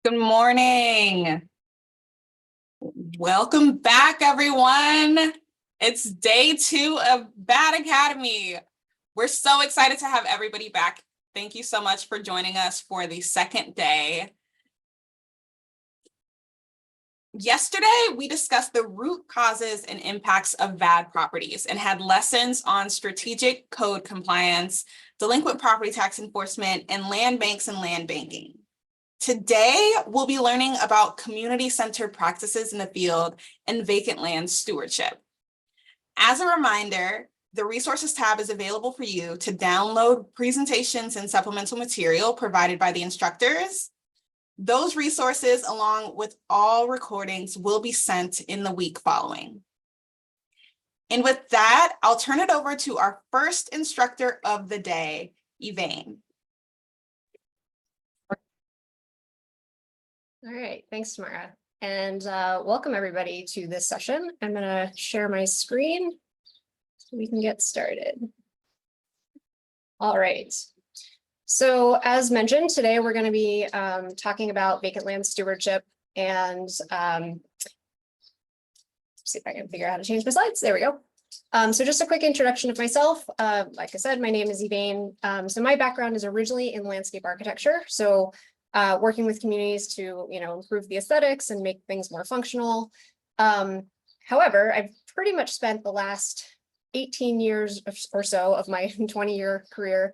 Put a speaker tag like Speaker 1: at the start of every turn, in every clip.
Speaker 1: Good morning. Welcome back, everyone. It's day 2 of Bad Academy. We're so excited to have everybody back. Thank you so much for joining us for the second day. Yesterday, we discussed the root causes and impacts of bad properties and had lessons on strategic code compliance, delinquent property tax enforcement, and land banks and land banking. Today, we'll be learning about community-centered practices in the field and vacant land stewardship. As a reminder, the resources tab is available for you to download presentations and supplemental material provided by the instructors. Those resources, along with all recordings, will be sent in the week following. And with that, I'll turn it over to our first instructor of the day, Evaine.
Speaker 2: All right, thanks, Tamara. And welcome everybody to this session. I'm gonna share my screen so we can get started. All right. So as mentioned, today we're gonna be talking about vacant land stewardship and see if I can figure out how to change my slides. There we go. So just a quick introduction of myself. Like I said, my name is Evaine. So my background is originally in landscape architecture. So working with communities to, improve the aesthetics and make things more functional. However, I've pretty much spent the last 18 years or so of my 20-year career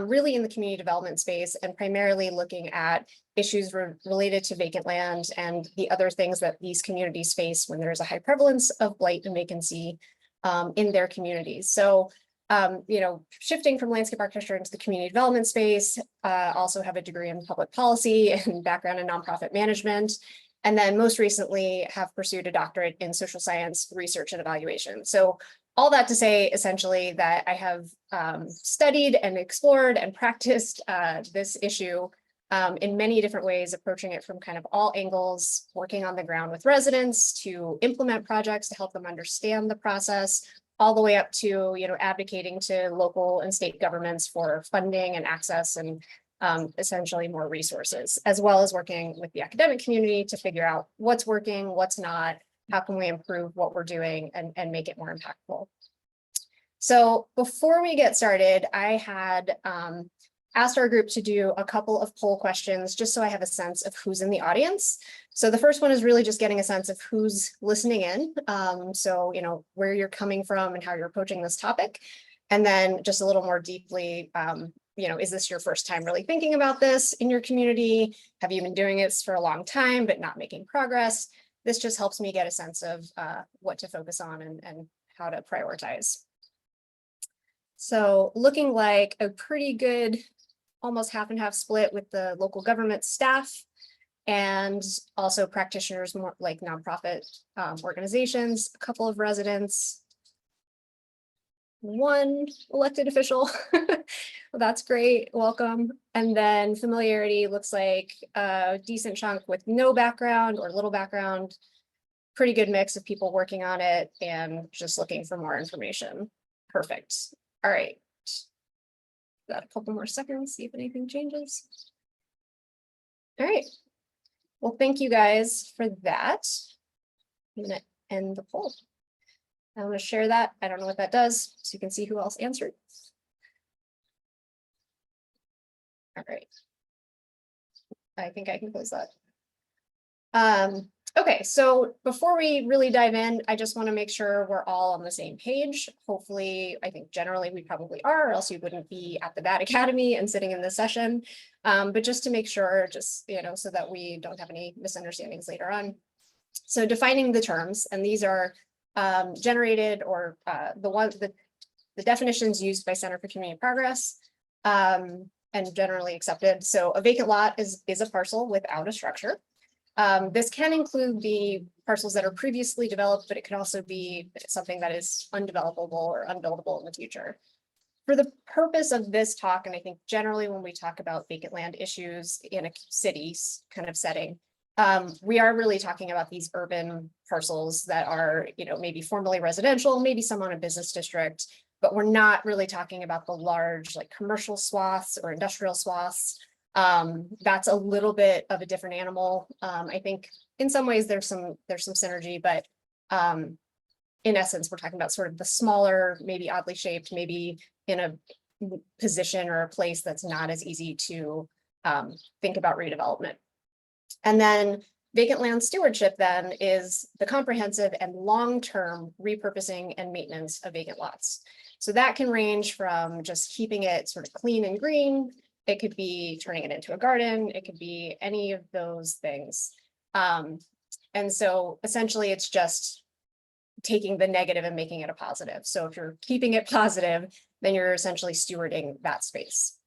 Speaker 2: really in the community development space and primarily looking at issues related to vacant land and the other things that these communities face when there's a high prevalence of blight and vacancy in their communities. So shifting from landscape architecture into the community development space, also have a degree in public policy and background in nonprofit management. And then most recently have pursued a doctorate in social science research and evaluation. So all that to say, essentially, that I have studied and explored and practiced this issue in many different ways, approaching it from kind of all angles, working on the ground with residents to implement projects to help them understand the process, all the way up to, advocating to local and state governments for funding and access and essentially more resources, as well as working with the academic community to figure out what's working, what's not, how can we improve what we're doing and make it more impactful. So before we get started, I had asked our group to do a couple of poll questions just so I have a sense of who's in the audience. So the first one is really just getting a sense of who's listening in. So, where you're coming from and how you're approaching this topic. And then just a little more deeply, is this your first time really thinking about this in your community? Have you been doing it for a long time, but not making progress? This just helps me get a sense of what to focus on and how to prioritize. So looking like a pretty good, almost half and half split with the local government staff and also practitioners, more like nonprofit organizations, a couple of residents, one elected official. Well, that's great, welcome. And then familiarity looks like a decent chunk with no background or little background, pretty good mix of people working on it and just looking for more information. Perfect. All right. Got a couple more seconds, see if anything changes. All right. Well, thank you guys for that. I'm going to end the poll. I'm going to share that. I don't know what that does, so you can see who else answered. All right. I think I can close that. Okay, so before we really dive in, I just want to make sure we're all on the same page. Hopefully, I think generally we probably are, or else you wouldn't be at the Bad Academy and sitting in this session. But just to make sure, so that we don't have any misunderstandings later on. So defining the terms, and these are generated or the definitions used by Center for Community Progress and generally accepted. So a vacant lot is a parcel without a structure. This can include the parcels that are previously developed, but it could also be something that is undevelopable or unbuildable in the future. For the purpose of this talk, and I think generally when we talk about vacant land issues in a city kind of setting, we are really talking about these urban parcels that are, maybe formerly residential, maybe some on a business district, but we're not really talking about the large like commercial swaths or industrial swaths That's a little bit of a different animal. I think in some ways there's some synergy, but in essence, we're talking about sort of the smaller, maybe oddly shaped, maybe in a position or a place that's not as easy to think about redevelopment. And then vacant land stewardship then is the comprehensive and long-term repurposing and maintenance of vacant lots. So that can range from just keeping it sort of clean and green. It could be turning it into a garden. It could be any of those things. And so essentially it's just taking the negative and making it a positive. So if you're keeping it positive, then you're essentially stewarding that space.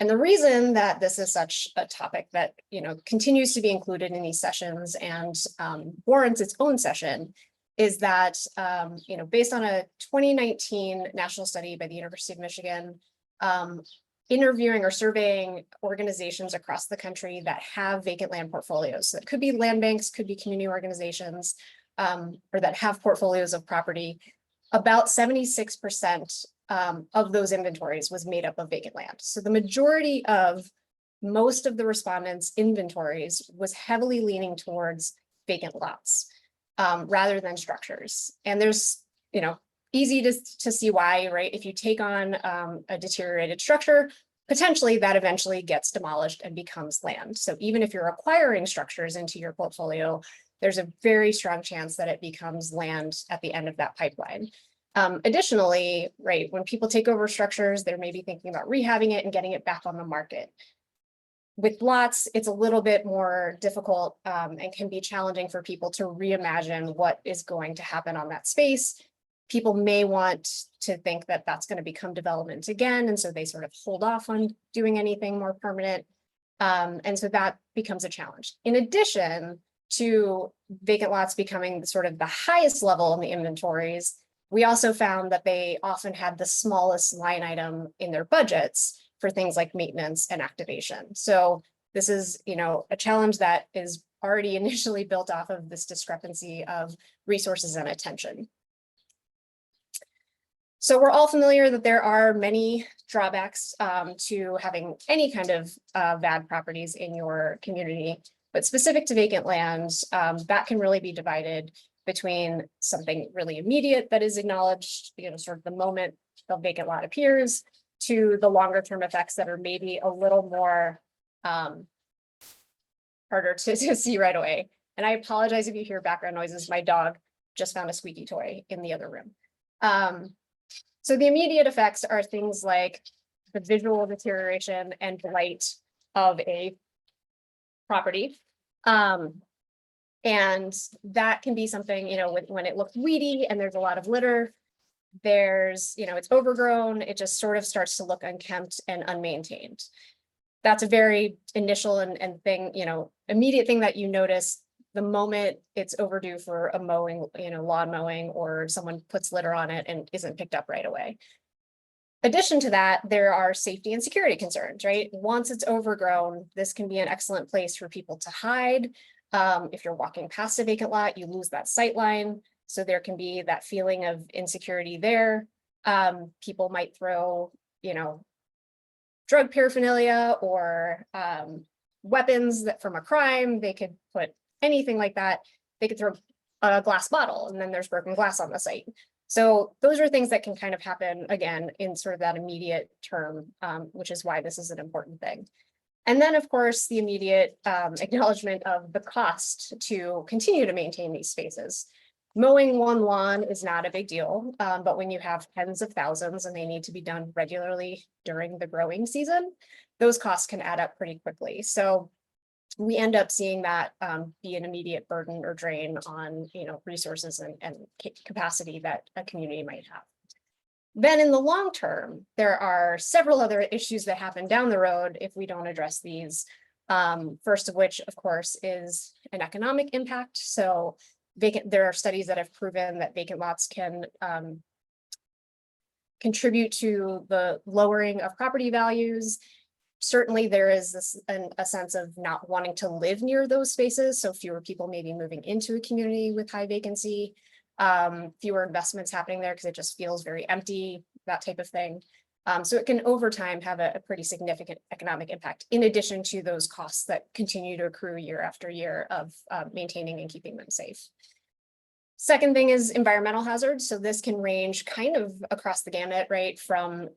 Speaker 2: And the reason that this is such a topic that, you know, continues to be included in these sessions and warrants its own session is that, you know, based on a 2019 national study by the University of Michigan, interviewing or surveying organizations across the country that have vacant land portfolios. So it could be land banks, could be community organizations, or that have portfolios of property. About 76% of those inventories was made up of vacant land. So the majority of most of the respondents' inventories was heavily leaning towards vacant lots rather than structures. And there's, you know, easy to see why, right? If you take on a deteriorated structure, potentially that eventually gets demolished and becomes land. So even if you're acquiring structures into your portfolio, there's a very strong chance that it becomes land at the end of that pipeline. Additionally, right, when people take over structures, they're maybe thinking about rehabbing it and getting it back on the market. With lots, it's a little bit more difficult and can be challenging for people to reimagine what is going to happen on that space. People may want to think that that's going to become development again, and so they sort of hold off on doing anything more permanent. And so that becomes a challenge. In addition to vacant lots becoming sort of the highest level in the inventories, we also found that they often had the smallest line item in their budgets for things like maintenance and activation. So this is, you know, a challenge that is already initially built off of this discrepancy of resources and attention. So we're all familiar that there are many drawbacks to having any kind of VAD properties in your community, but specific to vacant land, that can really be divided between something really immediate that is acknowledged, you know, sort of the moment the vacant lot appears, to the longer term effects that are maybe a little more harder to see right away. And I apologize if you hear background noises. My dog just found a squeaky toy in the other room. So the immediate effects are things like the visual deterioration and blight of a property. And that can be something, you know, when it looks weedy and there's a lot of litter, there's, you know, it's overgrown, it just sort of starts to look unkempt and unmaintained. That's a very initial and thing, you know, immediate thing that you notice the moment it's overdue for a mowing, you know, lawn mowing, or someone puts litter on it and isn't picked up right away. Addition to that, there are safety and security concerns, right? Once it's overgrown, this can be an excellent place for people to hide. If you're walking past a vacant lot, you lose that sight line. So there can be that feeling of insecurity there. People might throw, you know, drug paraphernalia or weapons that from a crime. They could put anything like that. They could throw a glass bottle and then there's broken glass on the site. So those are things that can kind of happen again in sort of that immediate term, which is why this is an important thing. And then, of course, the immediate acknowledgement of the cost to continue to maintain these spaces. Mowing one lawn is not a big deal, but when you have tens of thousands and they need to be done regularly during the growing season, those costs can add up pretty quickly. So we end up seeing that be an immediate burden or drain on, you know, resources and capacity that a community might have. Then in the long term, there are several other issues that happen down the road if we don't address these. First of which, of course, is an economic impact. So there are studies that have proven that vacant lots can contribute to the lowering of property values. Certainly, there is a sense of not wanting to live near those spaces. So fewer people may be moving into a community with high vacancy. Fewer investments happening there because it just feels very empty, that type of thing. So it can over time have a pretty significant economic impact, in addition to those costs that continue to accrue year after year of maintaining and keeping them safe. Second thing is environmental hazards. So this can range kind of across the gamut, right? From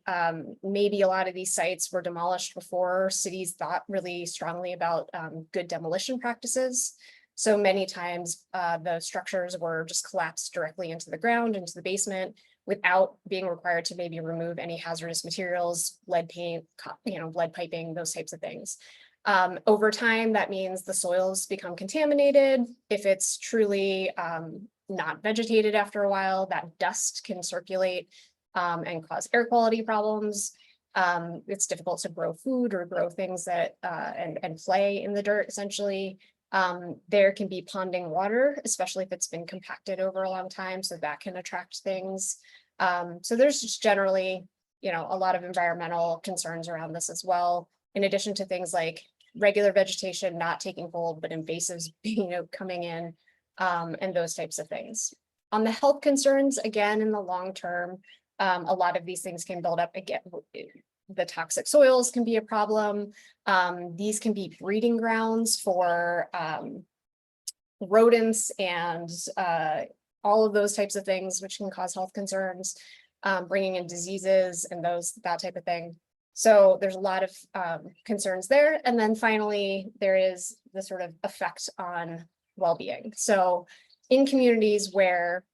Speaker 2: maybe a lot of these sites were demolished before cities thought really strongly about good demolition practices. So many times the structures were just collapsed directly into the ground, into the basement, without being required to maybe remove any hazardous materials, lead paint, lead piping, those types of things. Over time, that means the soils become contaminated. If it's truly not vegetated after a while, that dust can circulate and cause air quality problems. It's difficult to grow food or grow things that and play in the dirt, essentially. There can be ponding water, especially if it's been compacted over a long time, so that can attract things. So there's just generally, a lot of environmental concerns around this as well, in addition to things like regular vegetation not taking hold, but invasives, coming in, and those types of things. On the health concerns, again, in the long term, a lot of these things can build up again. The toxic soils can be a problem. These can be breeding grounds for rodents and all of those types of things, which can cause health concerns, bringing in diseases and that type of thing. So there's a lot of concerns there. And then finally, there is the sort of effect on well-being. So in communities where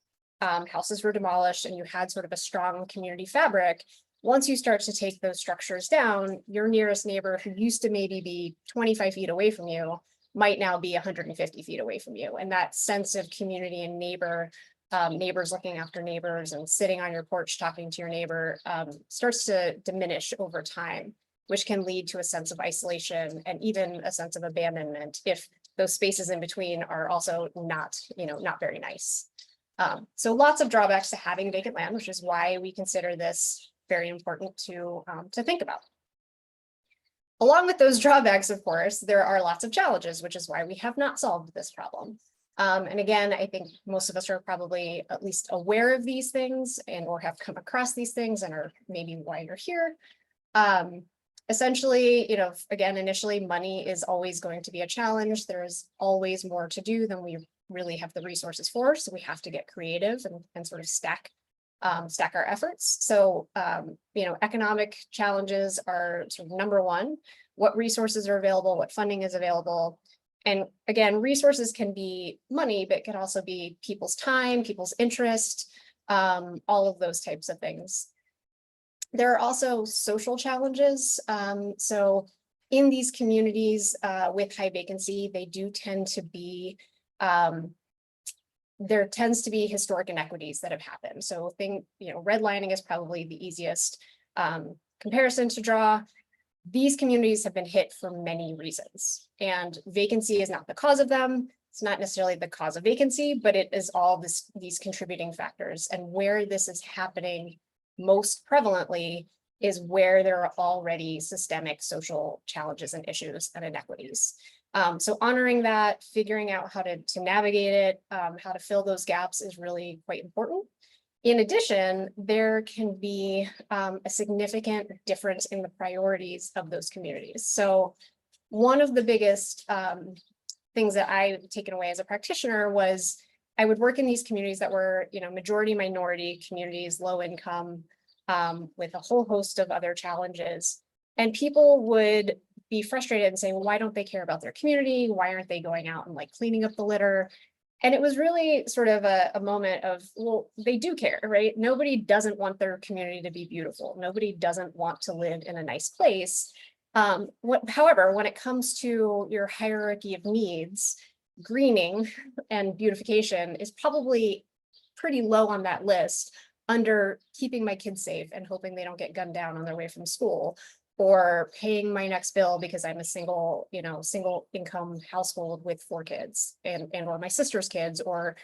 Speaker 2: houses were demolished and you had sort of a strong community fabric, once you start to take those structures down, your nearest neighbor, who used to maybe be 25 feet away from you, might now be 150 feet away from you. And that sense of community and neighbors looking after neighbors and sitting on your porch talking to your neighbor starts to diminish over time, which can lead to a sense of isolation and even a sense of abandonment if those spaces in between are also not very nice. So lots of drawbacks to having vacant land, which is why we consider this very important to think about. Along with those drawbacks, of course, there are lots of challenges, which is why we have not solved this problem. And again, I think most of us are probably at least aware of these things or have come across these things and are maybe why you're here. Essentially, again, initially, money is always going to be a challenge. There's always more to do than we really have the resources for. So we have to get creative and sort of stack our efforts. So, economic challenges are sort of number one. What resources are available? What funding is available? And again, resources can be money, but it can also be people's time, people's interest, all of those types of things. There are also social challenges. So in these communities with high vacancy, they do tend to be, there tends to be historic inequities that have happened. So redlining is probably the easiest comparison to draw. These communities have been hit for many reasons, and vacancy is not the cause of them. It's not necessarily the cause of vacancy, but it is all these contributing factors. And where this is happening most prevalently is where there are already systemic social challenges and issues and inequities. So honoring that, figuring out how to navigate it, how to fill those gaps is really quite important. In addition, there can be a significant difference in the priorities of those communities. So one of the biggest things that I've taken away as a practitioner was I would work in these communities that were, majority minority communities, low income, with a whole host of other challenges. And people would be frustrated and say, well, why don't they care about their community? Why aren't they going out and cleaning up the litter? And it was really sort of a moment of, well, they do care, right? Nobody doesn't want their community to be beautiful. Nobody doesn't want to live in a nice place. However, when it comes to your hierarchy of needs, greening and beautification is probably pretty low on that list under keeping my kids safe and hoping they don't get gunned down on their way from school, or paying my next bill because I'm a single income household with 4 kids and or my sister's kids or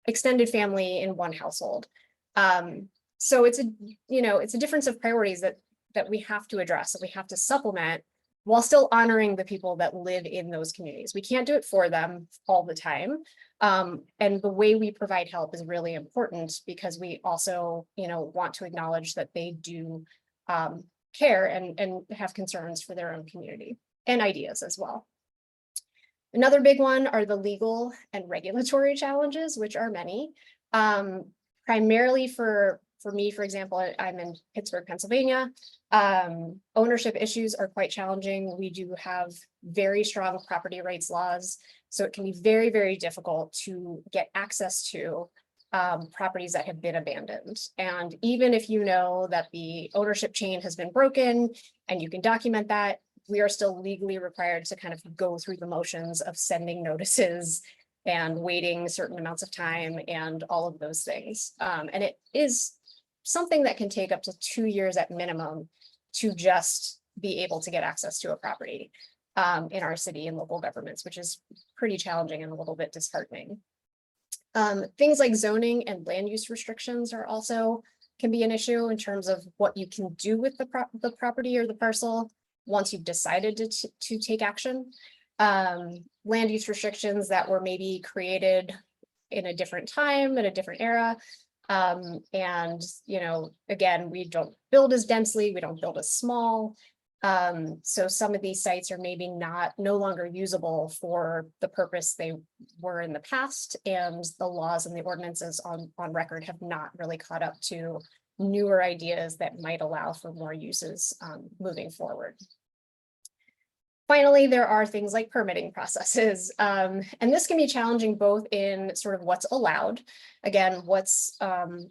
Speaker 2: extended family in one household. So it's a difference of priorities that we have to address, that we have to supplement while still honoring the people that live in those communities. We can't do it for them all the time. And the way we provide help is really important because we also, want to acknowledge that they do care and have concerns for their own community and ideas as well. Another big one are the legal and regulatory challenges, which are many. Primarily for me, for example, I'm in Pittsburgh, Pennsylvania. Ownership issues are quite challenging. We do have very strong property rights laws, so it can be very, very difficult to get access to properties that have been abandoned. And even if you know that the ownership chain has been broken and you can document that, we are still legally required to kind of go through the motions of sending notices and waiting certain amounts of time and all of those things. And it is something that can take up to 2 years at minimum to just be able to get access to a property in our city and local governments, which is pretty challenging and a little bit disheartening. Things like zoning and land use restrictions are also can be an issue in terms of what you can do with the property or the parcel once you've decided to take action. Land use restrictions that were maybe created in a different time, in a different era. And, you know, again, we don't build as densely, we don't build as small. So some of these sites are maybe no longer usable for the purpose they were in the past, and the laws and the ordinances on record have not really caught up to newer ideas that might allow for more uses moving forward. Finally, there are things like permitting processes, and this can be challenging both in sort of what's allowed, again, what's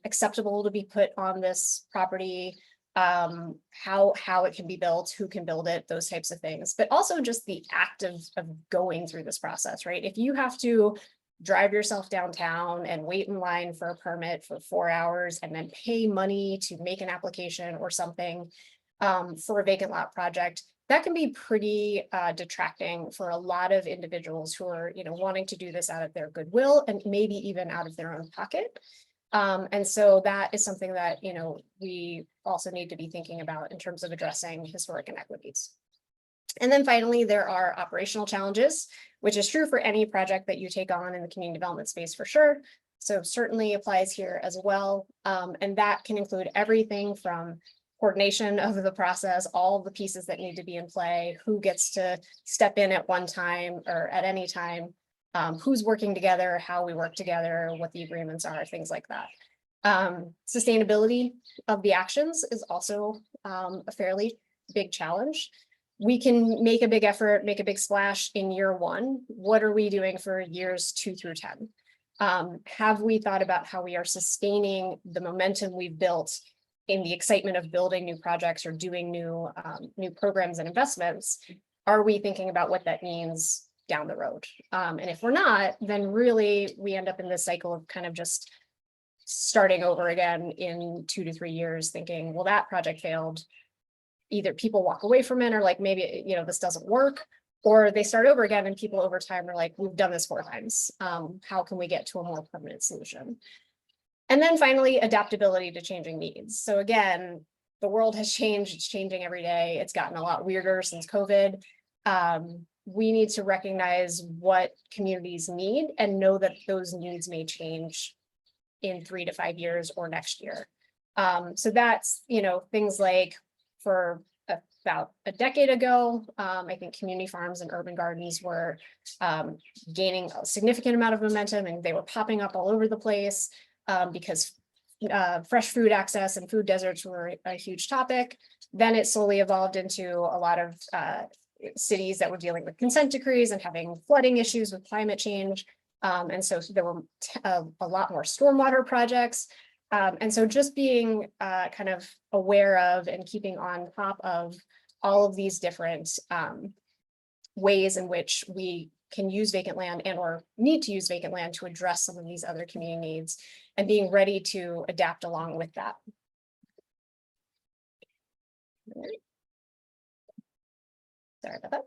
Speaker 2: acceptable to be put on this property, how it can be built, who can build it, those types of things, but also just the act of going through this process, right? If you have to drive yourself downtown and wait in line for a permit for 4 hours and then pay money to make an application or something for a vacant lot project, that can be pretty detracting for a lot of individuals who are, you know, wanting to do this out of their goodwill and maybe even out of their own pocket. And so that is something that, you know, we also need to be thinking about in terms of addressing historic inequities. And then finally, there are operational challenges, which is true for any project that you take on in the community development space for sure. So certainly applies here as well. And that can include everything from coordination of the process, all the pieces that need to be in play, who gets to step in at one time or at any time, who's working together, how we work together, what the agreements are, things like that. Sustainability of the actions is also a fairly big challenge. We can make a big effort, make a big splash in year 1. What are we doing for years 2 through 10? Have we thought about how we are sustaining the momentum we've built in the excitement of building new projects or doing new programs and investments? Are we thinking about what that means down the road? And if we're not, then really we end up in this cycle of kind of just starting over again in 2 to 3 years thinking, well, that project failed. Either people walk away from it or like, maybe, you know, this doesn't work, or they start over again and people over time are like, we've done this 4 times. How can we get to a more permanent solution? And then finally, adaptability to changing needs. So again, the world has changed, it's changing every day. It's gotten a lot weirder since COVID. We need to recognize what communities need and know that those needs may change in 3 to 5 years or next year. So that's, you know, things like for about a decade ago, I think community farms and urban gardens were gaining a significant amount of momentum, and they were popping up all over the place because fresh food access and food deserts were a huge topic. Then it slowly evolved into a lot of cities that were dealing with consent decrees and having flooding issues with climate change. And so there were a lot more stormwater projects. And so just being kind of aware of and keeping on top of all of these different ways in which we can use vacant land and or need to use vacant land to address some of these other community needs, and being ready to adapt along with that. Sorry about that.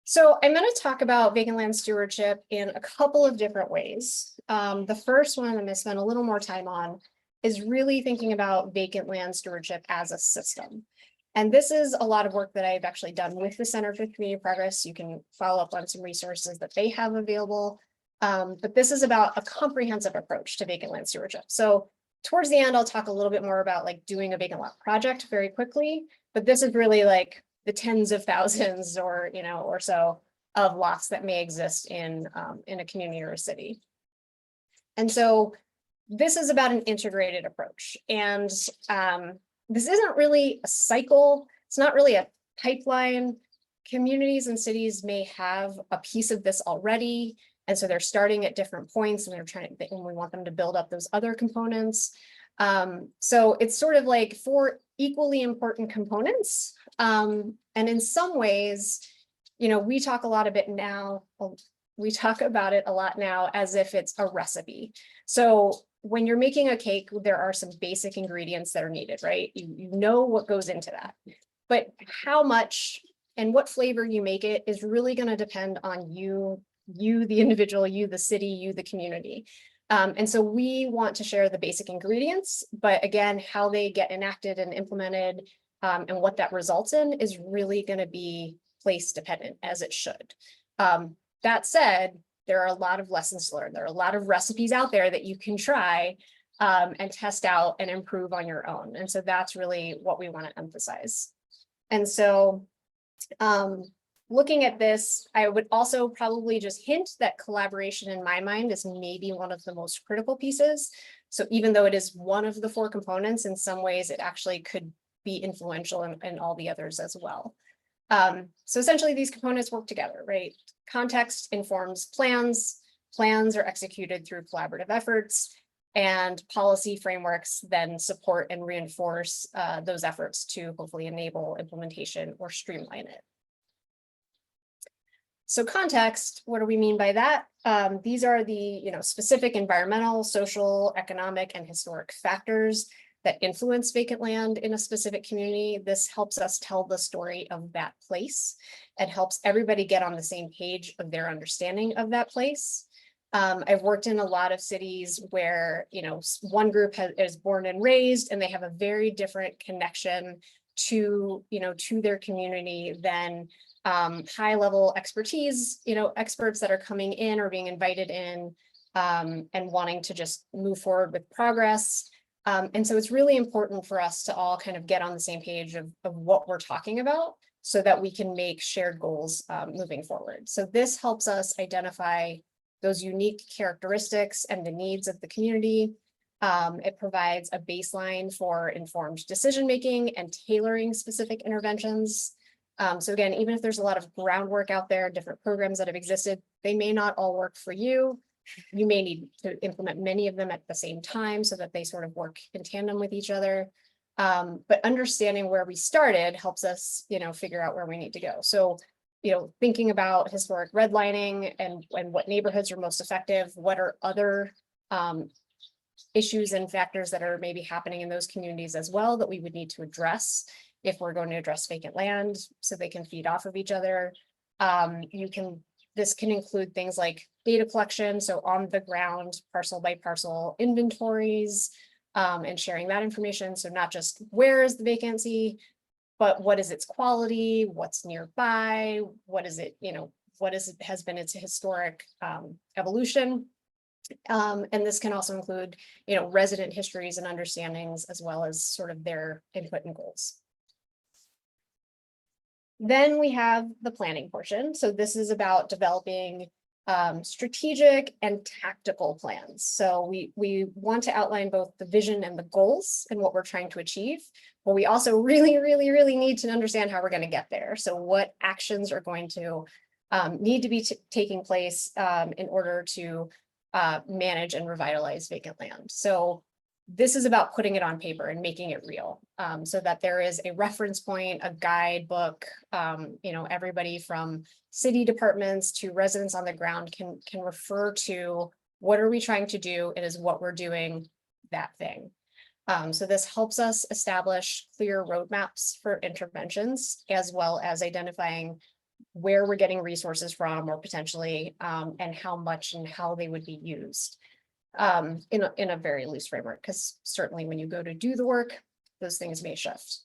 Speaker 2: So I'm going to talk about vacant land stewardship in a couple of different ways. The first one I'm going to spend a little more time on is really thinking about vacant land stewardship as a system. And this is a lot of work that I've actually done with the Center for Community Progress. You can follow up on some resources that they have available. But this is about a comprehensive approach to vacant land stewardship. So Towards the end, I'll talk a little bit more about like doing a vacant lot project very quickly, but this is really like the tens of thousands or, or so of lots that may exist in a community or a city. And so this is about an integrated approach. And this isn't really a cycle. It's not really a pipeline. Communities and cities may have a piece of this already. And so they're starting at different points and and we want them to build up those other components. So it's sort of like 4 equally important components. And in some ways, we talk a lot about it a lot now as if it's a recipe. So when you're making a cake, there are some basic ingredients that are needed, right? You know what goes into that, but how much and what flavor you make it is really going to depend on you, the individual, you, the city, you, the community. And so we want to share the basic ingredients, but again, how they get enacted and implemented and what that results in is really going to be place dependent, as it should. That said, there are a lot of lessons learned. There are a lot of recipes out there that you can try and test out and improve on your own. And so that's really what we want to emphasize. And so looking at this, I would also probably just hint that collaboration in my mind is maybe one of the most critical pieces. So even though it is one of the 4 components, in some ways it actually could be influential in all the others as well. So essentially these components work together, right? Context informs plans, plans are executed through collaborative efforts, and policy frameworks then support and reinforce those efforts to hopefully enable implementation or streamline it. So context, what do we mean by that? These are the specific environmental, social, economic, and historic factors that influence vacant land in a specific community. This helps us tell the story of that place. It helps everybody get on the same page of their understanding of that place. I've worked in a lot of cities where, one group is born and raised, and they have a very different connection to, to their community than high level expertise, experts that are coming in or being invited in and wanting to just move forward with progress. And so it's really important for us to all kind of get on the same page of what we're talking about so that we can make shared goals moving forward. So this helps us identify those unique characteristics and the needs of the community. It provides a baseline for informed decision-making and tailoring specific interventions. So again, even if there's a lot of groundwork out there, different programs that have existed, they may not all work for you. You may need to implement many of them at the same time so that they sort of work in tandem with each other. But understanding where we started helps us, figure out where we need to go. So, thinking about historic redlining and what neighborhoods are most effective, what are other issues and factors that are maybe happening in those communities as well that we would need to address if we're going to address vacant land so they can feed off of each other. This can include things like data collection, so on the ground, parcel by parcel inventories, and sharing that information. So not just where is the vacancy, but what is its quality, what's nearby, what is it, has been its historic evolution. And this can also include, resident histories and understandings, as well as sort of their input and goals. Then we have the planning portion. So this is about developing strategic and tactical plans. So we want to outline both the vision and the goals and what we're trying to achieve, but we also really need to understand how we're going to get there. So what actions are going to need to be taking place in order to manage and revitalize vacant land. So this is about putting it on paper and making it real, so that there is a reference point, a guidebook, everybody from city departments to residents on the ground can refer to what are we trying to do? It is what we're doing, that thing. So this helps us establish clear roadmaps for interventions, as well as identifying where we're getting resources from or potentially, and how much and how they would be used. In a very loose framework, because certainly when you go to do the work, those things may shift.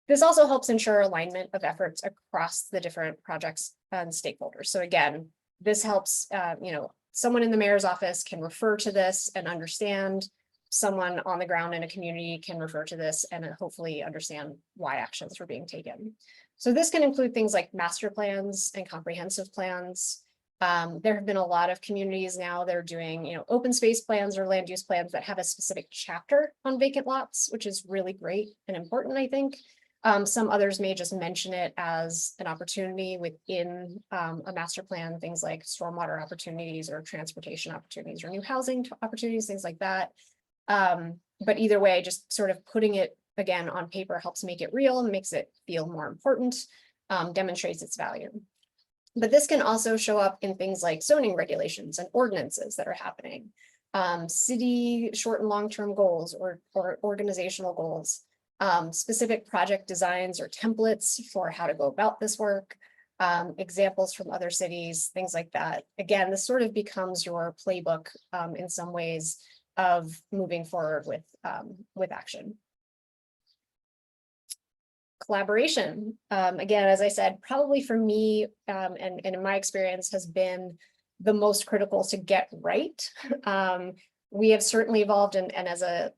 Speaker 2: This also helps ensure alignment of efforts across the different projects and stakeholders. So again, this helps, someone in the mayor's office can refer to this and understand someone on the ground in a community can refer to this and hopefully understand why actions were being taken. So this can include things like master plans and comprehensive plans. There have been a lot of communities now that are doing, open space plans or land use plans that have a specific chapter on vacant lots, which is really great and important, I think. Some others may just mention it as an opportunity within a master plan, things like stormwater opportunities or transportation opportunities or new housing opportunities, things like that. But either way, just sort of putting it again on paper helps make it real and makes it feel more important, demonstrates its value. But this can also show up in things like zoning regulations and ordinances that are happening, city short and long-term goals or organizational goals, specific project designs or templates for how to go about this work, examples from other cities, things like that. Again, this sort of becomes your playbook in some ways of moving forward with action. Collaboration, again, as I said, probably for me and in my experience has been the most critical to get right. We have certainly evolved and as a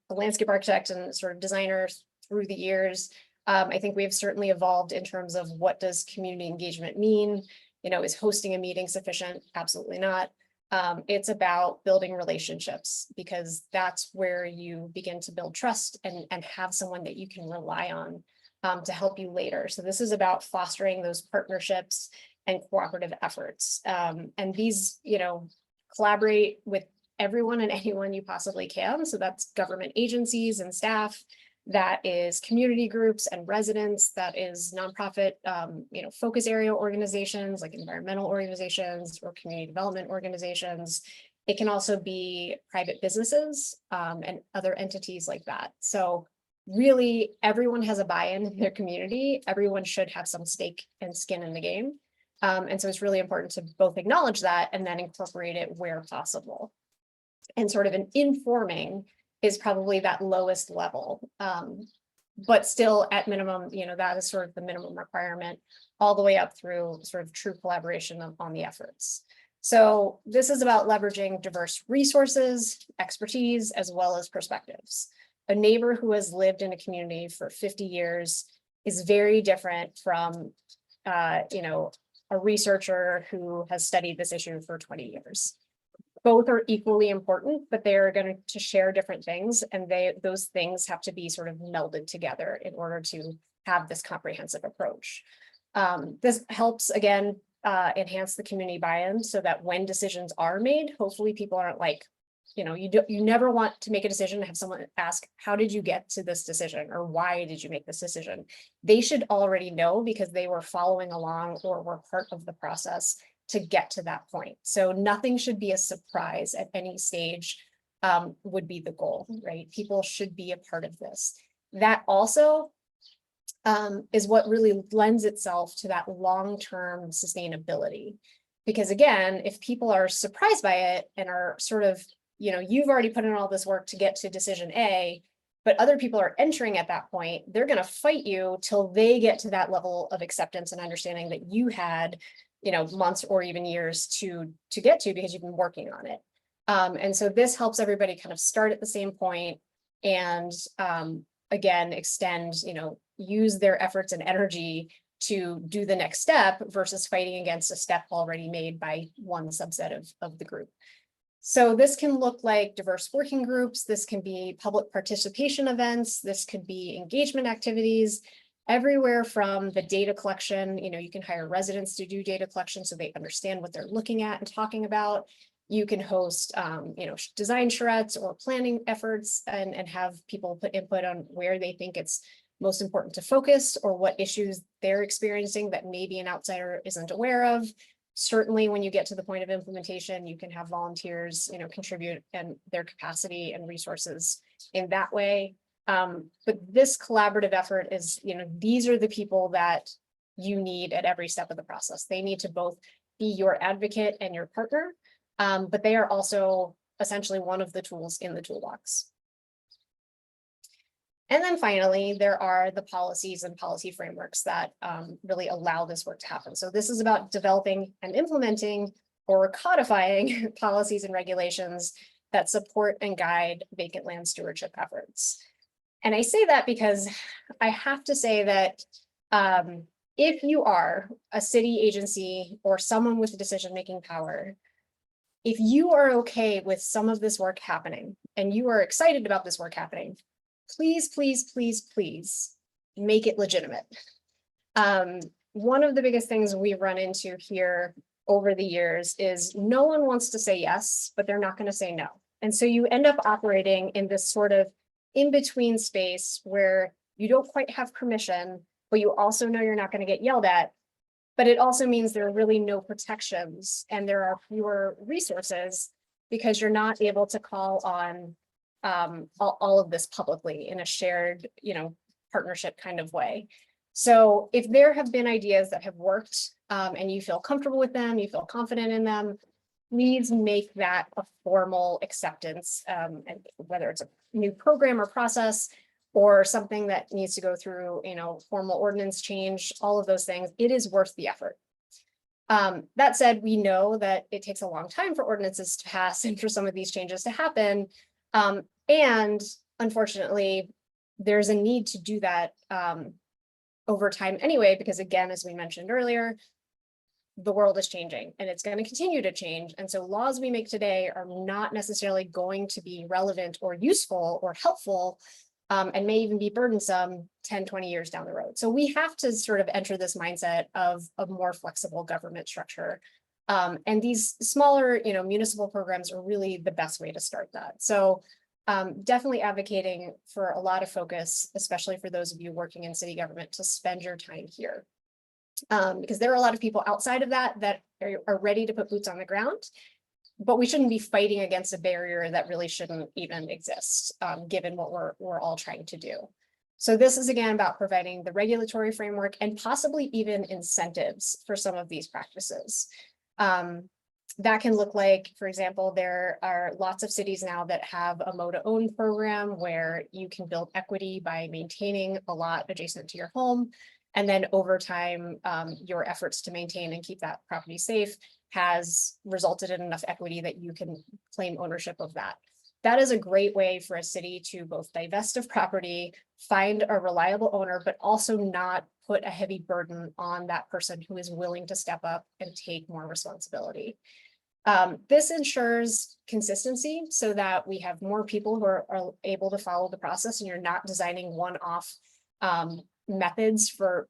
Speaker 2: landscape architect and sort of designer through the years, I think we have certainly evolved in terms of what does community engagement mean? Is hosting a meeting sufficient? Absolutely not. It's about building relationships because that's where you begin to build trust and have someone that you can rely on to help you later. So this is about fostering those partnerships and cooperative efforts. And these, collaborate with everyone and anyone you possibly can. So that's government agencies and staff, that is community groups and residents, that is nonprofit, focus area organizations like environmental organizations or community development organizations. It can also be private businesses and other entities like that. So really, everyone has a buy-in in their community. Everyone should have some stake and skin in the game. And so it's really important to both acknowledge that and then incorporate it where possible. And sort of an informing is probably that lowest level. But still at minimum, that is sort of the minimum requirement all the way up through sort of true collaboration on the efforts. So this is about leveraging diverse resources, expertise, as well as perspectives. A neighbor who has lived in a community for 50 years is very different from, a researcher who has studied this issue for 20 years. Both are equally important, but they are going to share different things, and those things have to be sort of melded together in order to have this comprehensive approach. This helps, again, enhance the community buy-in so that when decisions are made, hopefully people aren't like, you never want to make a decision and have someone ask, how did you get to this decision? Or why did you make this decision? They should already know because they were following along or were part of the process to get to that point. So nothing should be a surprise at any stage would be the goal, right? People should be a part of this. That also is what really lends itself to that long-term sustainability. Because again, if people are surprised by it and are sort of, you've already put in all this work to get to decision A, but other people are entering at that point, they're going to fight you till they get to that level of acceptance and understanding that you had, months or even years to get to because you've been working on it. And so this helps everybody kind of start at the same point and again, extend, use their efforts and energy to do the next step versus fighting against a step already made by one subset of the group. So this can look like diverse working groups. This can be public participation events. This could be engagement activities, everywhere from the data collection. You can hire residents to do data collection so they understand what they're looking at and talking about. You can host, design charrettes or planning efforts and have people put input on where they think it's most important to focus or what issues they're experiencing that maybe an outsider isn't aware of. Certainly, when you get to the point of implementation, you can have volunteers, contribute and their capacity and resources in that way. But this collaborative effort is, these are the people that you need at every step of the process. They need to both be your advocate and your partner, but they are also essentially one of the tools in the toolbox. And then finally, there are the policies and policy frameworks that really allow this work to happen. So this is about developing and implementing or codifying policies and regulations that support and guide vacant land stewardship efforts. And I say that because I have to say that if you are a city agency or someone with decision-making power, if you are okay with some of this work happening and you are excited about this work happening, please, please, please, please make it legitimate. One of the biggest things we've run into here over the years is no one wants to say yes, but they're not going to say no. And so you end up operating in this sort of in-between space where you don't quite have permission, but you also know you're not going to get yelled at. But it also means there are really no protections and there are fewer resources because you're not able to call on all of this publicly in a shared, partnership kind of way. So if there have been ideas that have worked and you feel comfortable with them, you feel confident in them, please make that a formal acceptance, and whether it's a new program or process or something that needs to go through, formal ordinance change, all of those things, it is worth the effort. That said, we know that it takes a long time for ordinances to pass and for some of these changes to happen. And unfortunately, there's a need to do that over time anyway, because again, as we mentioned earlier, the world is changing and it's going to continue to change. And so laws we make today are not necessarily going to be relevant or useful or helpful and may even be burdensome 10, 20 years down the road. So we have to sort of enter this mindset of a more flexible government structure. And these smaller, municipal programs are really the best way to start that. So definitely advocating for a lot of focus, especially for those of you working in city government, to spend your time here. Because there are a lot of people outside of that are ready to put boots on the ground, but we shouldn't be fighting against a barrier that really shouldn't even exist, given what we're all trying to do. So this is again about providing the regulatory framework and possibly even incentives for some of these practices. That can look like, for example, there are lots of cities now that have a mow to own program where you can build equity by maintaining a lot adjacent to your home. And then over time, your efforts to maintain and keep that property safe has resulted in enough equity that you can claim ownership of that. That is a great way for a city to both divest of property, find a reliable owner, but also not put a heavy burden on that person who is willing to step up and take more responsibility. This ensures consistency so that we have more people who are able to follow the process, and you're not designing one-off methods for,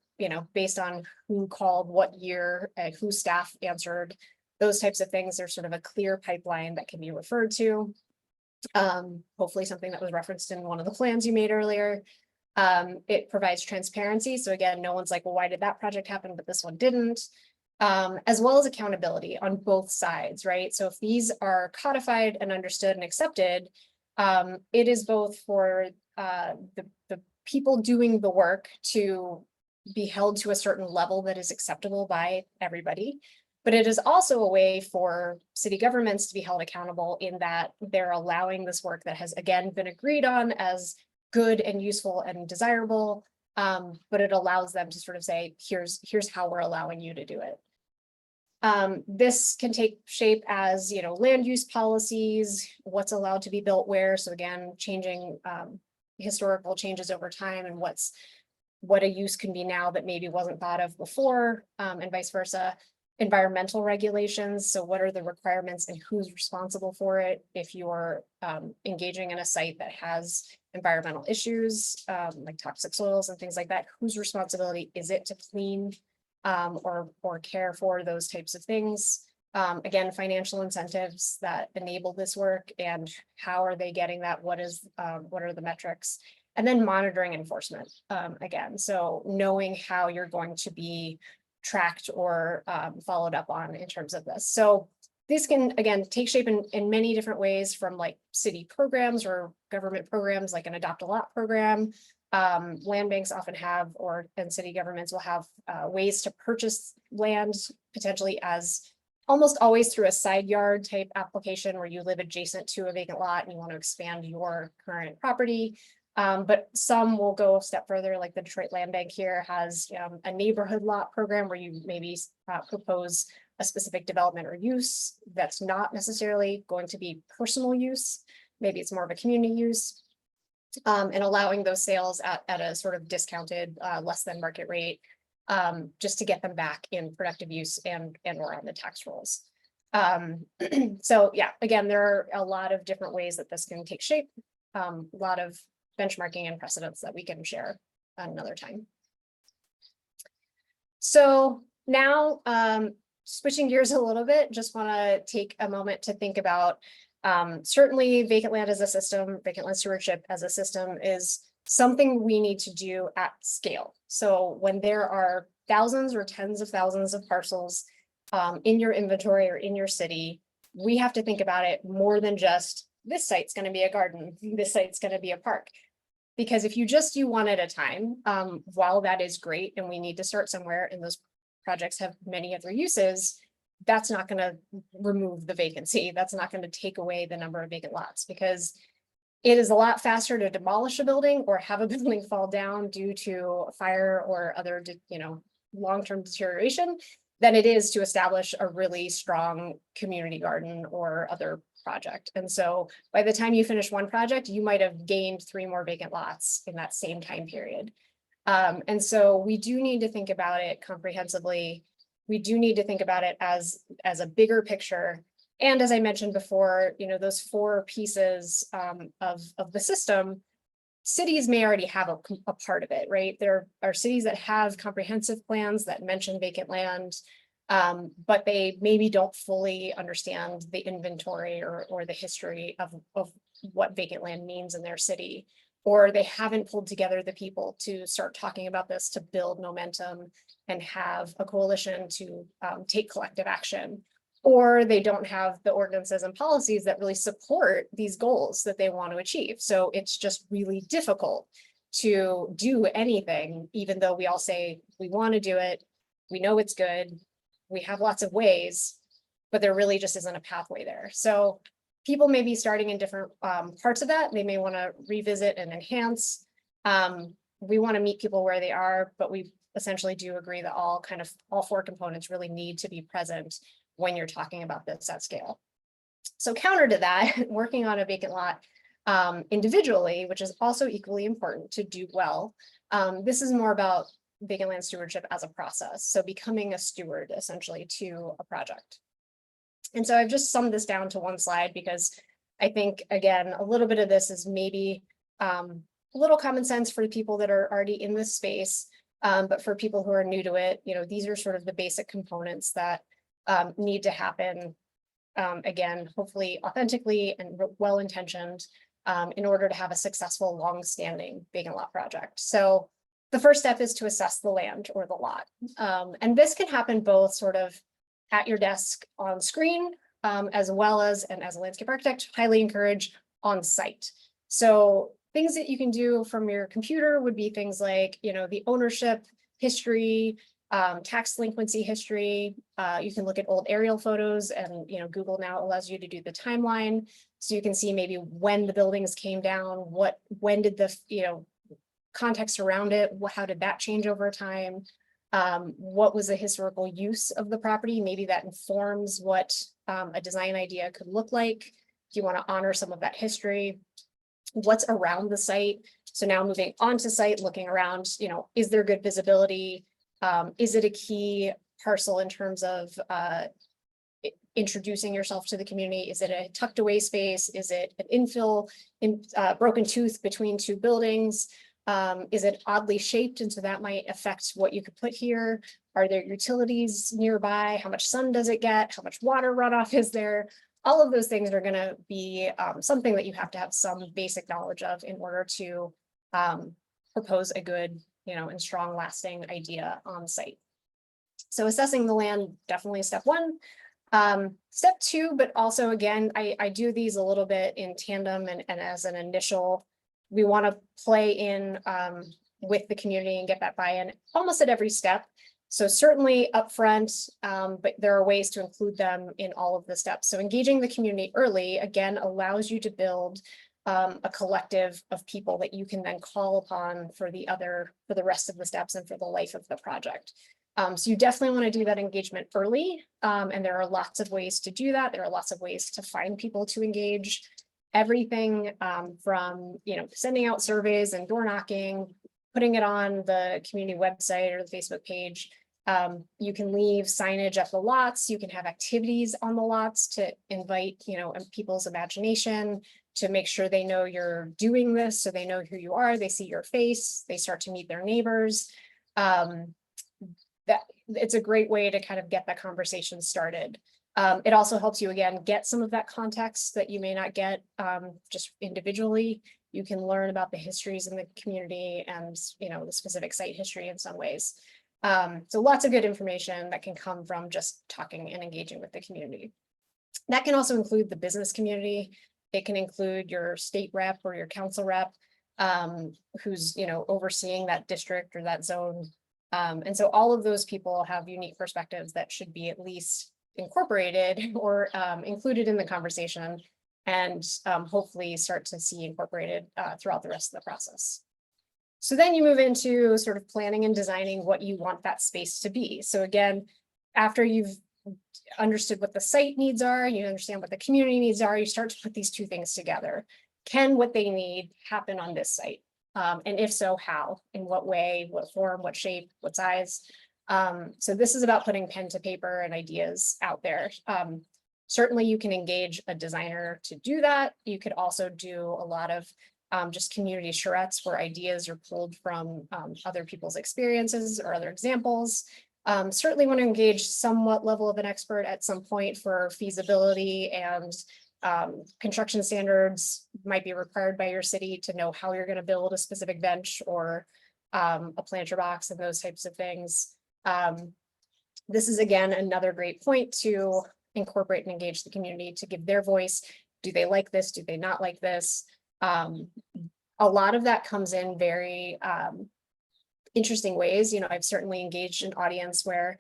Speaker 2: based on who called what year, whose staff answered, those types of things. There's sort of a clear pipeline that can be referred to. Hopefully something that was referenced in one of the plans you made earlier. It provides transparency. So again, no one's like, well, why did that project happen, but this one didn't? As well as accountability on both sides, right? So if these are codified and understood and accepted, it is both for the people doing the work to be held to a certain level that is acceptable by everybody. But it is also a way for city governments to be held accountable in that they're allowing this work that has, again, been agreed on as good and useful and desirable, but it allows them to sort of say, here's how we're allowing you to do it. This can take shape as, land use policies, what's allowed to be built where. So again, changing historical changes over time and what a use can be now that maybe wasn't thought of before, and vice versa. Environmental regulations. So what are the requirements and who's responsible for it? If you're engaging in a site that has environmental issues, like toxic soils and things like that, whose responsibility is it to clean or care for those types of things? Again, financial incentives that enable this work and how are they getting that? What are the metrics? And then monitoring enforcement, again, so knowing how you're going to be tracked or followed up on in terms of this. So these can, again, take shape in many different ways, from like city programs or government programs like an adopt a lot program. Land banks often have, and city governments will have ways to purchase land, potentially as almost always through a side yard type application where you live adjacent to a vacant lot and you want to expand your current property. But some will go a step further, like the Detroit Land Bank here has a neighborhood lot program where you maybe propose a specific development or use that's not necessarily going to be personal use. Maybe it's more of a community use. And allowing those sales at a sort of discounted, less than market rate, just to get them back in productive use and or on the tax rolls. So yeah, again, there are a lot of different ways that this can take shape. A lot of benchmarking and precedents that we can share at another time. So now, switching gears a little bit, just want to take a moment to think about certainly vacant land as a system, vacant land stewardship as a system is something we need to do at scale. So when there are thousands or tens of thousands of parcels in your inventory or in your city, we have to think about it more than just this site's going to be a garden, this site's going to be a park. Because if you just do one at a time, while that is great and we need to start somewhere and those projects have many other uses, that's not going to remove the vacancy. That's not going to take away the number of vacant lots, because it is a lot faster to demolish a building or have a building fall down due to fire or other, long-term deterioration than it is to establish a really strong community garden or other project. And so by the time you finish one project, you might have gained 3 more vacant lots in that same time period. And so we do need to think about it comprehensively. We do need to think about it as a bigger picture. And as I mentioned before, those 4 pieces of the system, cities may already have a part of it, right? There are cities that have comprehensive plans that mention vacant land, but they maybe don't fully understand the inventory or the history of what vacant land means in their city, or they haven't pulled together the people to start talking about this, to build momentum and have a coalition to take collective action, or they don't have the ordinances and policies that really support these goals that they want to achieve. So it's just really difficult to do anything, even though we all say we want to do it, we know it's good, we have lots of ways, but there really just isn't a pathway there. So people may be starting in different parts of that. They may want to revisit and enhance. We want to meet people where they are, but we essentially do agree that all 4 components really need to be present when you're talking about this at scale. So counter to that, working on a vacant lot individually, which is also equally important to do well. This is more about vacant land stewardship as a process. So becoming a steward essentially to a project. And so I've just summed this down to one slide because I think, again, a little bit of this is maybe a little common sense for people that are already in this space. But for people who are new to it, these are sort of the basic components that need to happen, again, hopefully authentically and well-intentioned in order to have a successful, long-standing vacant lot project. So the first step is to assess the land or the lot. And this can happen both sort of at your desk on screen, as well as, and as a landscape architect, highly encourage on site. So things that you can do from your computer would be things like, the ownership history, tax delinquency history. You can look at old aerial photos, and Google now allows you to do the timeline, so you can see maybe when the buildings came down, when did the context around it, how did that change over time, what was the historical use of the property. Maybe that informs what a design idea could look like. If you want to honor some of that history, what's around the site. So now moving onto site, looking around, is there good visibility? Is it a key parcel in terms of introducing yourself to the community? Is it a tucked away space? Is it an infill, broken tooth between 2 buildings? Is it oddly shaped? And so that might affect what you could put here. Are there utilities nearby? How much sun does it get? How much water runoff is there? All of those things are going to be something that you have to have some basic knowledge of in order to propose a good, and strong lasting idea on site. So assessing the land, definitely step 1. Step 2, but also again, I do these a little bit in tandem and as an initial, we want to play in with the community and get that buy-in almost at every step. So certainly upfront, but there are ways to include them in all of the steps. So engaging the community early, again, allows you to build a collective of people that you can then call upon for the rest of the steps and for the life of the project. So you definitely want to do that engagement early. And there are lots of ways to do that. There are lots of ways to find people to engage. Everything from, sending out surveys and door knocking, putting it on the community website or the Facebook page. You can leave signage at the lots. You can have activities on the lots to invite, people's imagination, to make sure they know you're doing this, so they know who you are, they see your face, they start to meet their neighbors. That it's a great way to kind of get that conversation started. It also helps you, again, get some of that context that you may not get just individually. You can learn about the histories in the community and, the specific site history in some ways. So lots of good information that can come from just talking and engaging with the community. That can also include the business community. It can include your state rep or your council rep, who's, overseeing that district or that zone. And so all of those people have unique perspectives that should be at least incorporated or included in the conversation, and hopefully start to see incorporated throughout the rest of the process. So then you move into sort of planning and designing what you want that space to be. So again, after you've understood what the site needs are, you understand what the community needs are, you start to put these two things together. Can what they need happen on this site? And if so, how? In what way, what form, what shape, what size? So this is about putting pen to paper and ideas out there. Certainly you can engage a designer to do that. You could also do a lot of just community charrettes where ideas are pulled from other people's experiences or other examples. Certainly want to engage somewhat level of an expert at some point for feasibility, and construction standards might be required by your city to know how you're going to build a specific bench or a planter box and those types of things. This is, again, another great point to incorporate and engage the community to give their voice. Do they like this? Do they not like this? A lot of that comes in very interesting ways. I've certainly engaged an audience where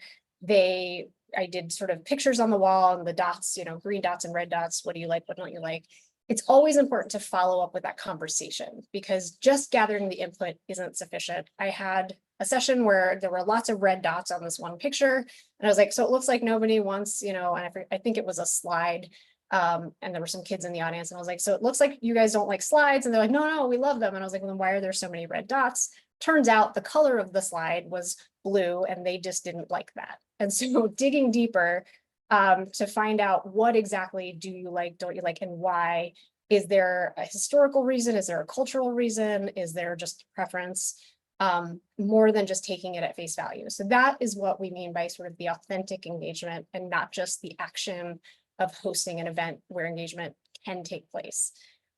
Speaker 2: I did sort of pictures on the wall and the dots, green dots and red dots. What do you like? What don't you like? It's always important to follow up with that conversation, because just gathering the input isn't sufficient. I had a session where there were lots of red dots on this one picture, and I was like, so it looks like nobody wants, and I think it was a slide. And there were some kids in the audience, and I was like, so it looks like you guys don't like slides. And they're like, no, we love them. And I was like, well, then why are there so many red dots? Turns out the color of the slide was blue, and they just didn't like that. And so digging deeper to find out what exactly do you like, don't you like, and why. Is there a historical reason? Is there a cultural reason? Is there just preference? More than just taking it at face value. So that is what we mean by sort of the authentic engagement, and not just the action of hosting an event where engagement can take place.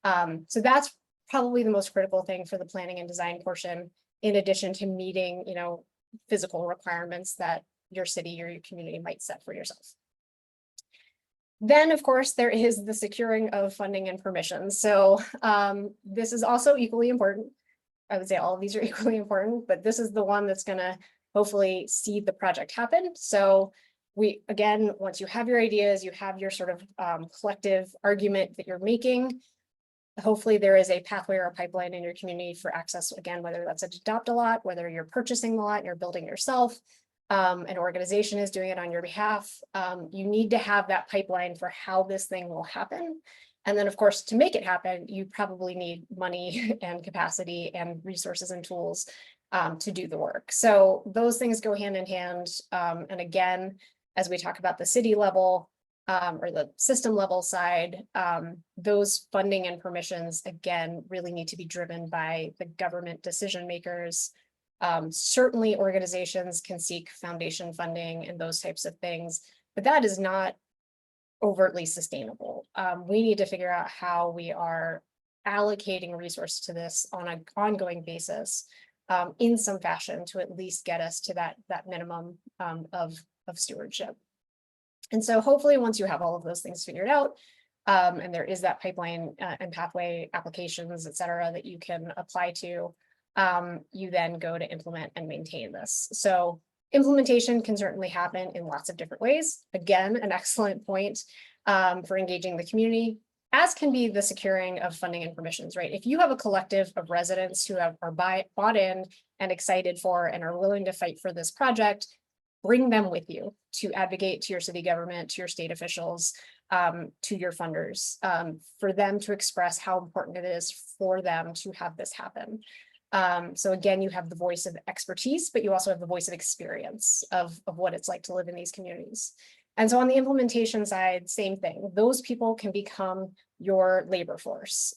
Speaker 2: So that's probably the most critical thing for the planning and design portion, in addition to meeting, physical requirements that your city or your community might set for yourself. Then, of course, there is the securing of funding and permissions. So this is also equally important. I would say all of these are equally important, but this is the one that's going to hopefully see the project happen. So again, once you have your ideas, you have your sort of collective argument that you're making, hopefully there is a pathway or a pipeline in your community for access, again, whether that's to adopt a lot, whether you're purchasing the lot and you're building yourself, an organization is doing it on your behalf. You need to have that pipeline for how this thing will happen. And then, of course, to make it happen, you probably need money and capacity and resources and tools to do the work. So those things go hand in hand. And again, as we talk about the city level or the system level side, those funding and permissions, again, really need to be driven by the government decision makers. Certainly organizations can seek foundation funding and those types of things, but that is not overtly sustainable. We need to figure out how we are allocating resource to this on an ongoing basis in some fashion to at least get us to that minimum of stewardship. And so hopefully once you have all of those things figured out, and there is that pipeline and pathway applications, et cetera, that you can apply to, you then go to implement and maintain this. So implementation can certainly happen in lots of different ways. Again, an excellent point for engaging the community. as can be the securing of funding and permissions, right? If you have a collective of residents who are bought in and excited for and are willing to fight for this project, bring them with you to advocate to your city government, to your state officials, to your funders, for them to express how important it is for them to have this happen. So again, you have the voice of expertise, but you also have the voice of experience of what it's like to live in these communities. And so on the implementation side, same thing. Those people can become your labor force.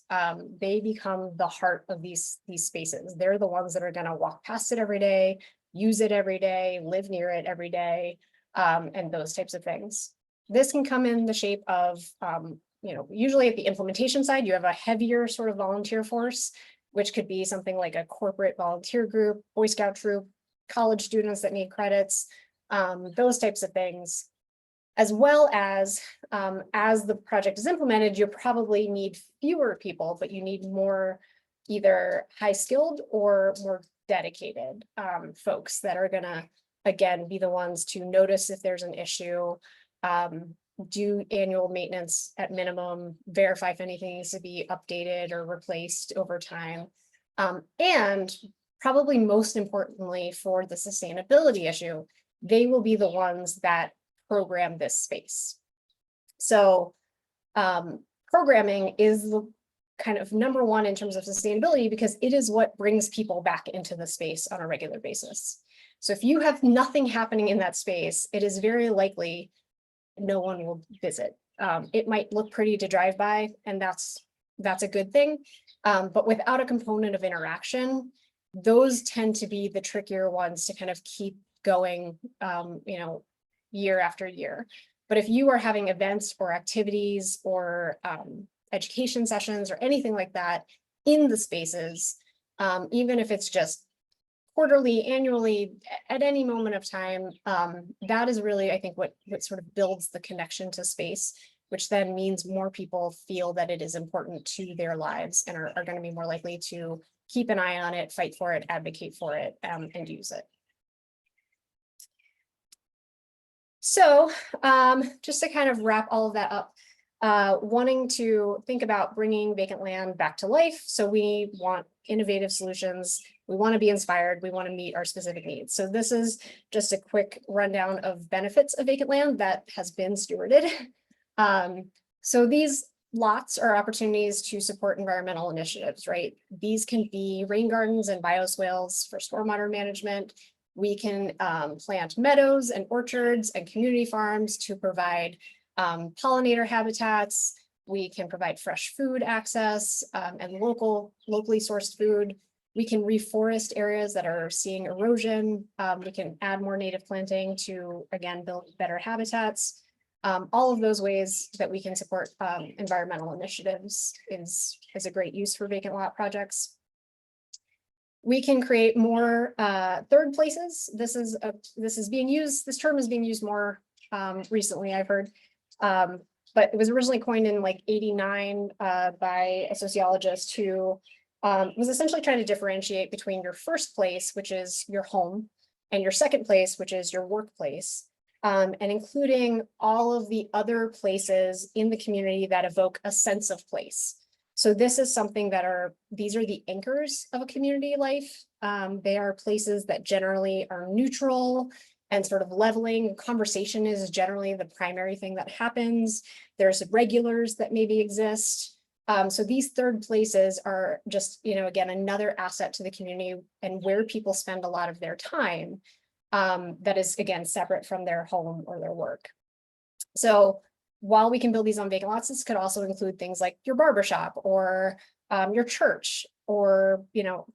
Speaker 2: They become the heart of these spaces. They're the ones that are going to walk past it every day, use it every day, live near it every day, and those types of things. This can come in the shape of, usually at the implementation side, you have a heavier sort of volunteer force, which could be something like a corporate volunteer group, Boy Scout troop, college students that need credits, those types of things. As well as the project is implemented, you probably need fewer people, but you need more either high skilled or more dedicated folks that are gonna, again, be the ones to notice if there's an issue, do annual maintenance at minimum, verify if anything needs to be updated or replaced over time. And probably most importantly for the sustainability issue, they will be the ones that program this space. So programming is the kind of number one in terms of sustainability, because it is what brings people back into the space on a regular basis. So if you have nothing happening in that space, it is very likely no one will visit. It might look pretty to drive by, and that's a good thing. But without a component of interaction, those tend to be the trickier ones to kind of keep going, year after year. But if you are having events or activities or education sessions or anything like that in the spaces, even if it's just quarterly, annually, at any moment of time, that is really, I think, what sort of builds the connection to space, which then means more people feel that it is important to their lives and are going to be more likely to keep an eye on it, fight for it, advocate for it, and use it. So just to kind of wrap all of that up, wanting to think about bringing vacant land back to life. So we want innovative solutions. We want to be inspired. We want to meet our specific needs. So this is just a quick rundown of benefits of vacant land that has been stewarded. So these lots are opportunities to support environmental initiatives, right? These can be rain gardens and bioswales for stormwater management. We can plant meadows and orchards and community farms to provide pollinator habitats. We can provide fresh food access and locally sourced food. We can reforest areas that are seeing erosion. We can add more native planting to, again, build better habitats. All of those ways that we can support environmental initiatives is a great use for vacant lot projects. We can create more third places. This term is being used more recently, I've heard, but it was originally coined in like '89 by a sociologist who was essentially trying to differentiate between your first place, which is your home, and your second place, which is your workplace, and including all of the other places in the community that evoke a sense of place. So this is something these are the anchors of a community life. They are places that generally are neutral and sort of leveling. Conversation is generally the primary thing that happens. There's regulars that maybe exist. So these third places are just, again, another asset to the community and where people spend a lot of their time that is, again, separate from their home or their work. So while we can build these on vacant lots, this could also include things like your barbershop or your church or,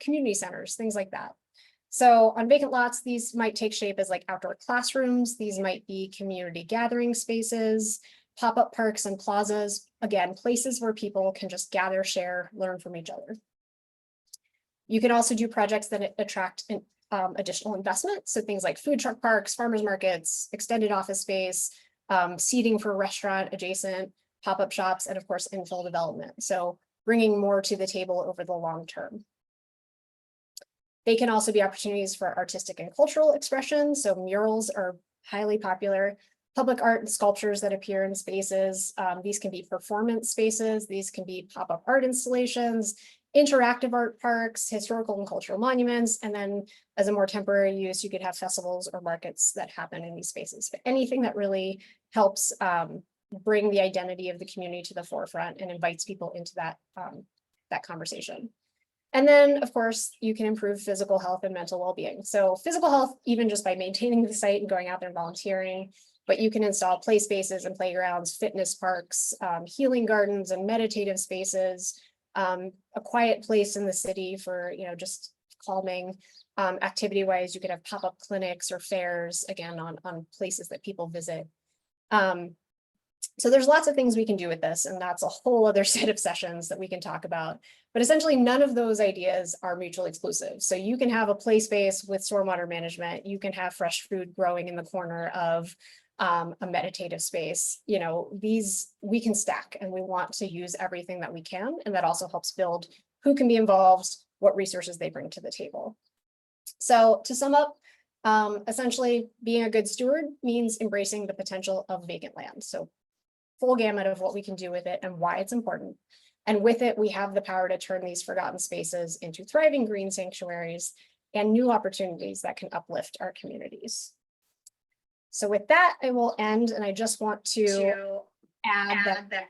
Speaker 2: community centers, things like that. So on vacant lots, these might take shape as like outdoor classrooms. These might be community gathering spaces, pop-up parks and plazas. Again, places where people can just gather, share, learn from each other. You can also do projects that attract additional investment. So things like food truck parks, farmers markets, extended office space, seating for restaurant adjacent, pop-up shops, and of course, infill development. So bringing more to the table over the long term. They can also be opportunities for artistic and cultural expression. So murals are highly popular. public art and sculptures that appear in spaces. These can be performance spaces, these can be pop-up art installations, interactive art parks, historical and cultural monuments, and then as a more temporary use, you could have festivals or markets that happen in these spaces. But anything that really helps bring the identity of the community to the forefront and invites people into that, that conversation. And then, of course, you can improve physical health and mental well-being. So physical health, even just by maintaining the site and going out there and volunteering, but you can install play spaces and playgrounds, fitness parks, healing gardens and meditative spaces, a quiet place in the city for, just calming. Activity-wise, you could have pop-up clinics or fairs, again, on places that people visit. So there's lots of things we can do with this, and that's a whole other set of sessions that we can talk about. But essentially, none of those ideas are mutually exclusive. So you can have a play space with stormwater management. You can have fresh food growing in the corner of a meditative space. These we can stack, and we want to use everything that we can. And that also helps build who can be involved, what resources they bring to the table. So to sum up, essentially being a good steward means embracing the potential of vacant land. So full gamut of what we can do with it and why it's important. And with it, we have the power to turn these forgotten spaces into thriving green sanctuaries and new opportunities that can uplift our communities. So with that, I will end, and I just want to add that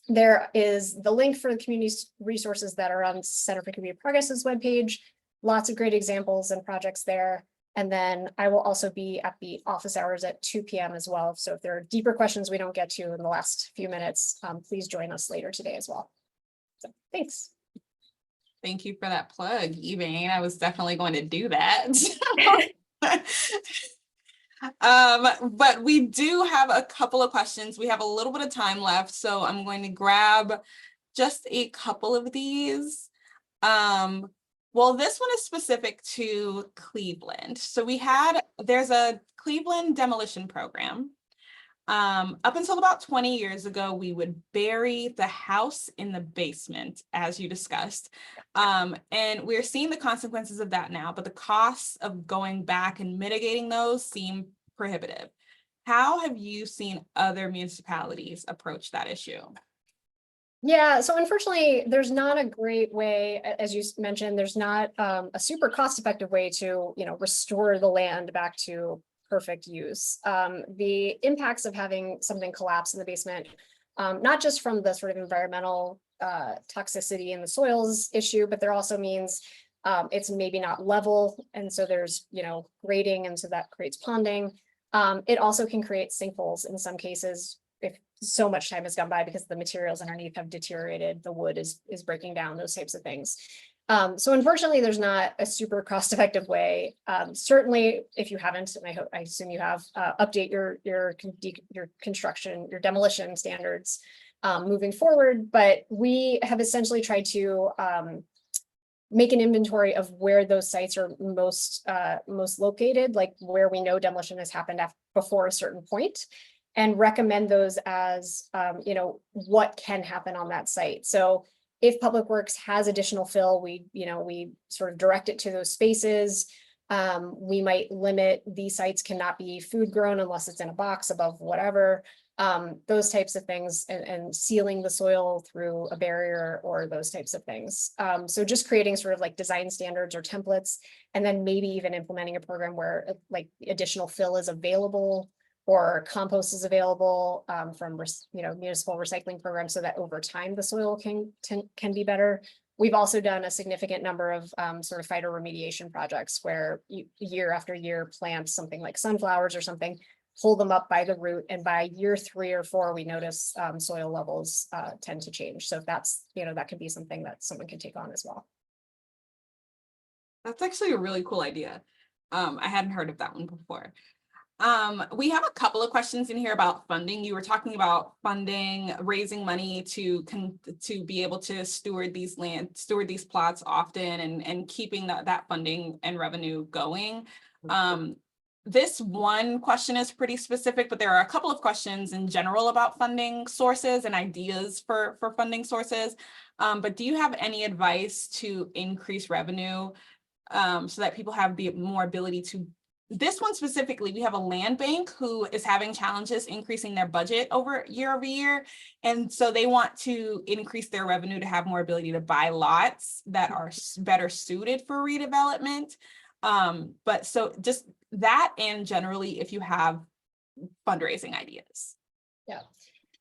Speaker 2: there is the link for the community resources that are on Center for Community Progress's webpage. Lots of great examples and projects there. And then I will also be at the office hours at 2 p.m. as well. So if there are deeper questions we don't get to in the last few minutes, please join us later today as well. So thanks.
Speaker 1: Thank you for that plug, Evaine. I was definitely going to do that. But we do have a couple of questions. We have a little bit of time left, so I'm going to grab just a couple of these. Well, this one is specific to Cleveland. So there's a Cleveland demolition program. Up until about 20 years ago, we would bury the house in the basement, as you discussed. And we're seeing the consequences of that now, but the costs of going back and mitigating those seem prohibitive. How have you seen other municipalities approach that issue?
Speaker 2: Yeah, so unfortunately, there's not a great way, as you mentioned, there's not a super cost-effective way to, restore the land back to perfect use. The impacts of having something collapse in the basement, not just from the sort of environmental toxicity in the soils issue, but there also means it's maybe not level, and so there's, grading, and so that creates ponding. It also can create sinkholes in some cases if so much time has gone by because the materials underneath have deteriorated, the wood is breaking down, those types of things. So unfortunately, there's not a super cost-effective way. Certainly, if you haven't, and I assume you have, update your construction, your demolition standards moving forward. But we have essentially tried to make an inventory of where those sites are most located, like where we know demolition has happened before a certain point, and recommend those as, what can happen on that site. So if Public Works has additional fill, we sort of direct it to those spaces. We might limit these sites cannot be food grown unless it's in a box above whatever, those types of things, and sealing the soil through a barrier or those types of things. So just creating sort of like design standards or templates, and then maybe even implementing a program where like additional fill is available or compost is available from municipal recycling programs, so that over time the soil can be better. We've also done a significant number of sort of phytoremediation projects where you, year after year, plant something like sunflowers or something, pull them up by the root, and by year 3 or 4, we notice soil levels tend to change. So if that's, that could be something that someone can take on as well.
Speaker 1: That's actually a really cool idea. I hadn't heard of that one before. We have a couple of questions in here about funding. You were talking about funding, raising money to be able to steward these plots often, and keeping that funding and revenue going. This one question is pretty specific, but there are a couple of questions in general about funding sources and ideas for funding sources. But do you have any advice to increase revenue so that people have the more ability to this one specifically, we have a land bank who is having challenges increasing their budget over year. And so they want to increase their revenue to have more ability to buy lots that are better suited for redevelopment. But so just that, and generally, if you have fundraising ideas.
Speaker 2: Yeah.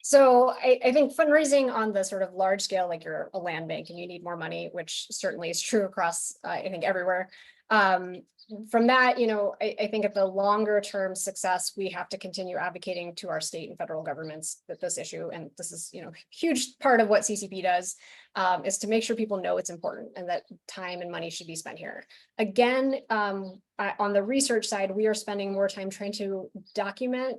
Speaker 2: So I think fundraising on the sort of large scale, like you're a land bank and you need more money, which certainly is true across, I think, everywhere. From that, I think at the longer term success, we have to continue advocating to our state and federal governments that this issue, and this is, huge part of what CCP does, is to make sure people know it's important and that time and money should be spent here. Again, on the research side, we are spending more time trying to document.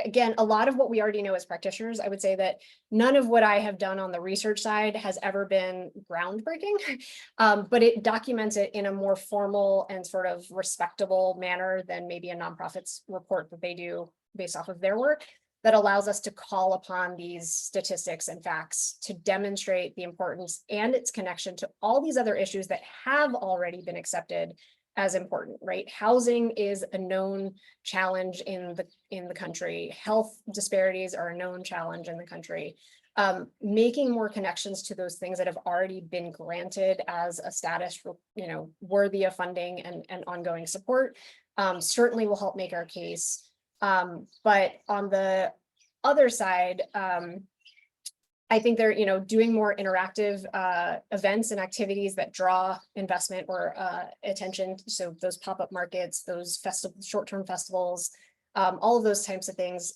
Speaker 2: Again, a lot of what we already know as practitioners. I would say that none of what I have done on the research side has ever been groundbreaking, but it documents it in a more formal and sort of respectable manner than maybe a nonprofit's report that they do based off of their work, that allows us to call upon these statistics and facts to demonstrate the importance and its connection to all these other issues that have already been accepted as important, right? Housing is a known challenge in the country. Health disparities are a known challenge in the country. Making more connections to those things that have already been granted as a status, worthy of funding and ongoing support, certainly will help make our case. But on the other side, I think they're, doing more interactive events and activities that draw investment or attention. So those pop-up markets, those short-term festivals, all of those types of things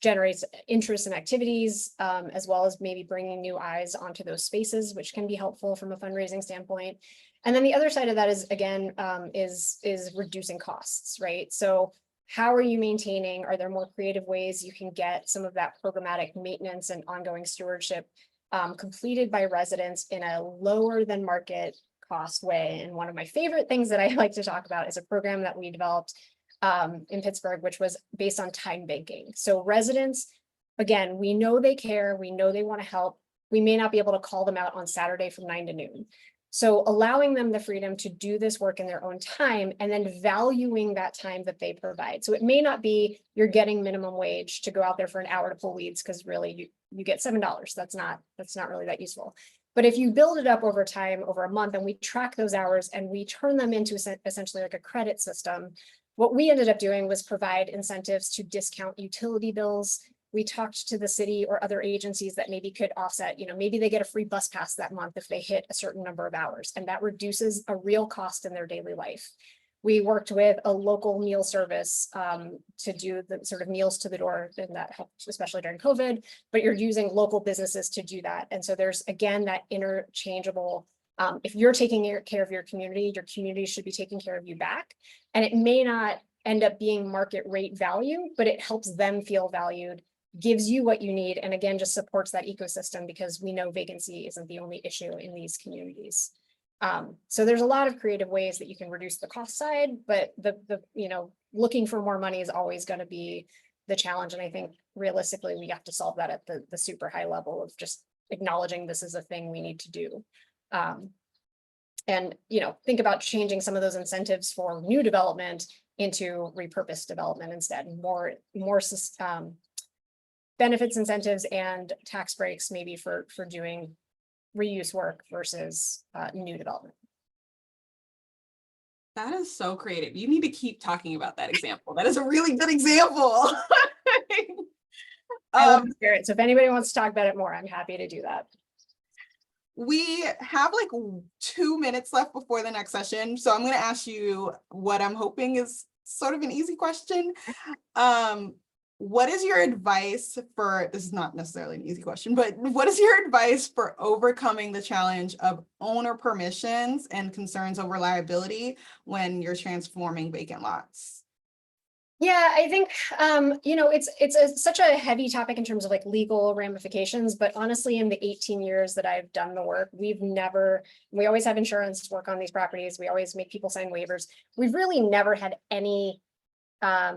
Speaker 2: generates interest in activities, as well as maybe bringing new eyes onto those spaces, which can be helpful from a fundraising standpoint. And then the other side of that is, again, is reducing costs, right? So how are you maintaining? Are there more creative ways you can get some of that programmatic maintenance and ongoing stewardship completed by residents in a lower than market cost way? And one of my favorite things that I like to talk about is a program that we developed in Pittsburgh, which was based on time banking. So residents, again, we know they care, we know they want to help. We may not be able to call them out on Saturday from 9 to noon. So allowing them the freedom to do this work in their own time and then valuing that time that they provide. So it may not be you're getting minimum wage to go out there for an hour to pull weeds, because really you get $7. That's not really that useful. But if you build it up over time, over a month, and we track those hours and we turn them into essentially like a credit system, what we ended up doing was provide incentives to discount utility bills. We talked to the city or other agencies that maybe could offset, maybe they get a free bus pass that month if they hit a certain number of hours, and that reduces a real cost in their daily life. We worked with a local meal service to do the sort of meals to the door, and that helped, especially during COVID, but you're using local businesses to do that. And so there's, again, that interchangeable, if you're taking care of your community should be taking care of you back. And it may not end up being market rate value, but it helps them feel valued, gives you what you need, and again, just supports that ecosystem, because we know vacancy isn't the only issue in these communities. So there's a lot of creative ways that you can reduce the cost side, but the looking for more money is always going to be the challenge. And I think realistically, we have to solve that at the super high level of just acknowledging this is a thing we need to do. And think about changing some of those incentives for new development into repurposed development instead, more benefits, incentives, and tax breaks maybe for doing reuse work versus new development.
Speaker 1: That is so creative. You need to keep talking about that example. That is a really good example.
Speaker 2: I love to hear it. So if anybody wants to talk about it more, I'm happy to do that.
Speaker 1: We have like 2 minutes left before the next session. So I'm going to ask you what I'm hoping is sort of an easy question. What is your advice for, this is not necessarily an easy question, but what is your advice for overcoming the challenge of owner permissions and concerns over liability when you're transforming vacant lots?
Speaker 2: Yeah, I think, it's such a heavy topic in terms of like legal ramifications, but honestly, in the 18 years that I've done the work, we always have insurance to work on these properties. We always make people sign waivers. We've really never had any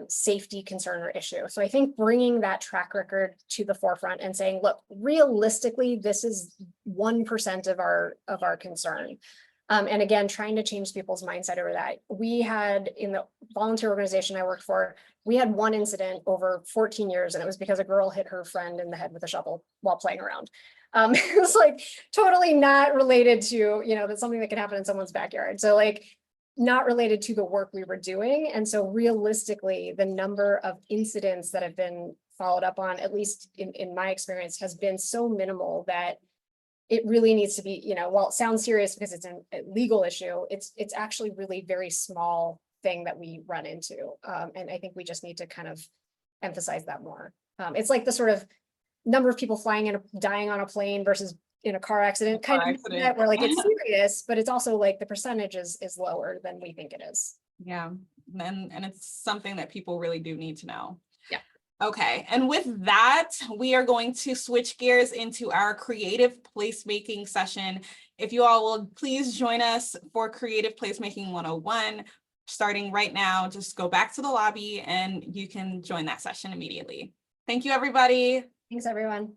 Speaker 2: safety concern or issue. So I think bringing that track record to the forefront and saying, look, realistically, this is 1% of our concern. And again, trying to change people's mindset over that. We had, in the volunteer organization I worked for, we had one incident over 14 years, and it was because a girl hit her friend in the head with a shovel while playing around. It was like totally not related to, that's something that could happen in someone's backyard. So like not related to the work we were doing. And so realistically, the number of incidents that have been followed up on, at least in my experience, has been so minimal that it really needs to be, while it sounds serious because it's a legal issue, it's actually really very small thing that we run into. And I think we just need to kind of emphasize that more. It's like the sort of number of people flying and dying on a plane versus in a car accident kind of that where like it's serious, but it's also like the percentage is lower than we think it is.
Speaker 1: Yeah, and it's something that people really do need to know.
Speaker 2: Yeah.
Speaker 1: Okay, and with that, we are going to switch gears into our creative placemaking session. If you all will please join us for Creative Placemaking 101, starting right now. Just go back to the lobby and you can join that session immediately. Thank you, everybody.
Speaker 2: Thanks, everyone.